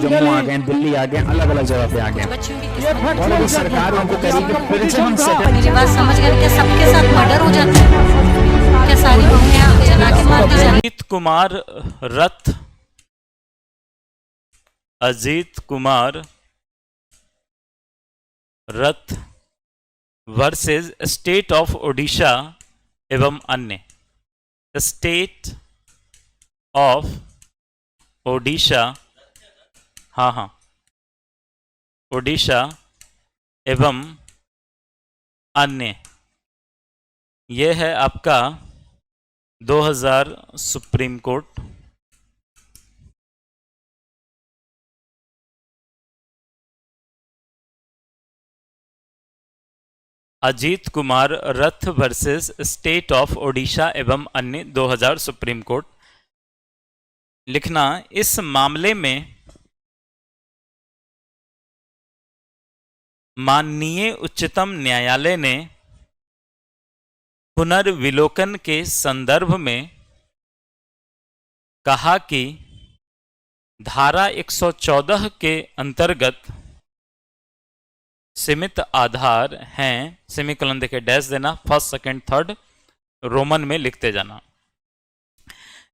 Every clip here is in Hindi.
जम्मू आ गए, दिल्ली आ गए, अलग अलग जगह पे आ गए, और अभी सरकार उनको करेगी फिर से हम मेरी बात समझ गए? क्या सबके साथ मर्डर हो जाता है? क्या सारी बहुएं जला के मार दी जाती? अजीत कुमार रथ वर्सेस स्टेट ऑफ ओडिशा एवं अन्य। स्टेट ऑफ ओडिशा, हाँ, ओडिशा एवं अन्य, यह है आपका 2000 supreme court. Ajit Kumar Rath versus state of Odisha एवं अन्य 2000 सुप्रीम कोर्ट। लिखना, इस मामले में माननीय उच्चतम न्यायालय ने पुनर्विलोकन के संदर्भ में कहा कि धारा 114 के अंतर्गत सीमित आधार हैं, सेमीकोलन देके डैश देना, फर्स्ट सेकंड थर्ड रोमन में लिखते जाना,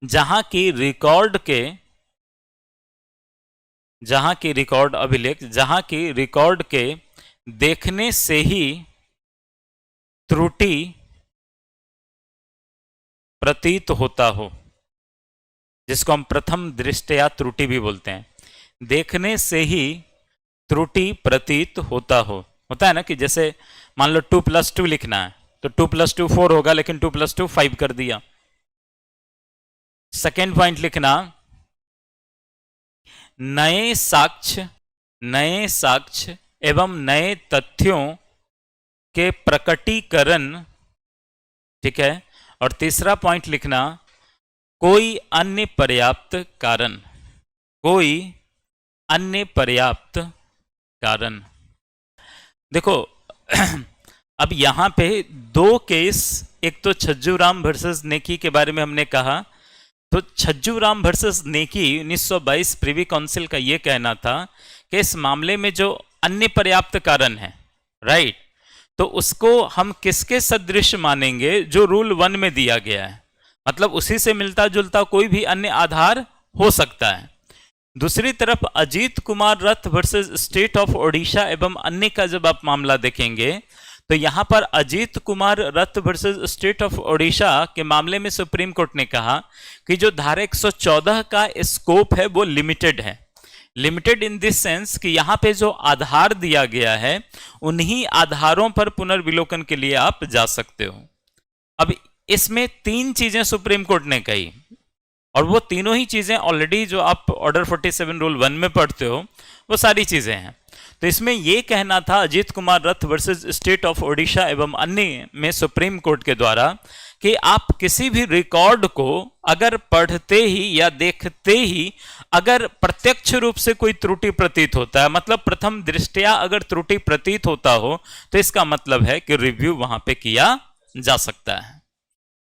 जहां की रिकॉर्ड अभिलेख, जहां की रिकॉर्ड के देखने से ही त्रुटि प्रतीत होता हो, जिसको हम प्रथम दृष्टया त्रुटि भी बोलते हैं, देखने से ही त्रुटि प्रतीत होता है ना, कि जैसे मान लो 2 + 2 लिखना है तो 2 + 2 4 होगा, लेकिन 2 + 2 5 कर दिया। सेकेंड पॉइंट लिखना, नए साक्ष्य एवं नए तथ्यों के प्रकटीकरण, ठीक है। और तीसरा पॉइंट लिखना, कोई अन्य पर्याप्त कारण। देखो अब यहां पे दो केस, एक तो छज्जूराम वर्सेस नेकी के बारे में हमने कहा, तो छज्जूराम वर्सेस नेकी 1922 प्रिवी काउंसिल का यह कहना था कि इस मामले में जो अन्य पर्याप्त कारण है, राइट, तो उसको हम किसके सदृश मानेंगे? जो रूल 1 में दिया गया है, मतलब उसी से मिलता जुलता कोई भी अन्य आधार हो सकता है। दूसरी तरफ अजीत कुमार रथ वर्सेस स्टेट ऑफ ओडिशा एवं अन्य का जब आप मामला देखेंगे, तो यहां पर अजीत कुमार रथ वर्सेस स्टेट ऑफ ओडिशा के मामले में सुप्रीम कोर्ट ने कहा कि जो धारा 114 का स्कोप है वो लिमिटेड है। लिमिटेड इन दिस सेंस कि यहां पे जो आधार दिया गया है उन्हीं आधारों पर पुनर्विलोकन के लिए आप जा सकते हो। अब इसमें 3 चीजें सुप्रीम कोर्ट ने कही, और वो तीनों ही चीजें ऑलरेडी जो आप ऑर्डर 47 रूल 1 में पढ़ते हो वो सारी चीजें हैं। तो इसमें यह कहना था अजीत कुमार रथ वर्सेस स्टेट ऑफ ओडिशा एवं अन्य में सुप्रीम कोर्ट के द्वारा कि आप किसी भी रिकॉर्ड को अगर पढ़ते ही या देखते ही अगर प्रत्यक्ष रूप से कोई त्रुटि प्रतीत होता है, मतलब प्रथम दृष्टया अगर त्रुटि प्रतीत होता हो, तो इसका मतलब है कि रिव्यू वहां पे किया जा सकता है।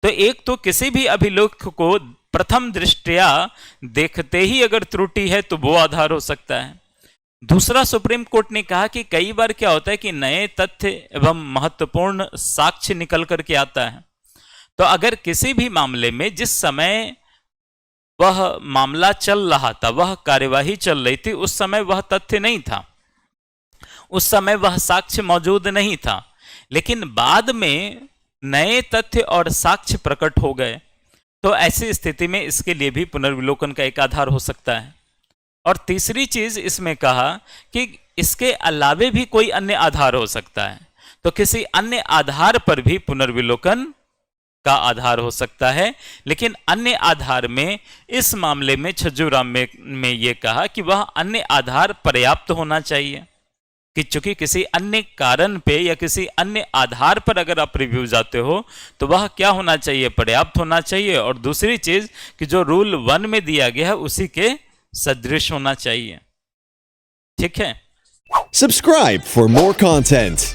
तो एक तो किसी भी अभिलेख को प्रथम दृष्टया देखते ही अगर त्रुटि है तो वो आधार हो सकता है। दूसरा, सुप्रीम कोर्ट ने कहा कि कई बार क्या होता है कि नए तथ्य एवं महत्वपूर्ण साक्ष्य निकल करके आता है, तो अगर किसी भी मामले में जिस समय वह मामला चल रहा था, वह कार्यवाही चल रही थी, उस समय वह तथ्य नहीं था, उस समय वह साक्ष्य मौजूद नहीं था, लेकिन बाद में नए तथ्य और साक्ष्य प्रकट हो गए, तो ऐसी स्थिति में इसके लिए भी पुनर्विलोकन का एक आधार हो सकता है। और तीसरी चीज इसमें कहा कि इसके अलावे भी कोई अन्य आधार हो सकता है, तो किसी अन्य आधार पर भी पुनर्विलोकन का आधार हो सकता है। लेकिन अन्य आधार में इस मामले में छज्जूराम में यह कहा कि वह अन्य आधार पर्याप्त होना चाहिए, कि चूंकि किसी अन्य कारण पे या किसी अन्य आधार पर अगर आप रिव्यू जाते हो तो वह क्या होना चाहिए? पर्याप्त होना चाहिए। और दूसरी चीज कि जो रूल 1 में दिया गया है उसी के सदृश होना चाहिए। ठीक है। Subscribe for more content.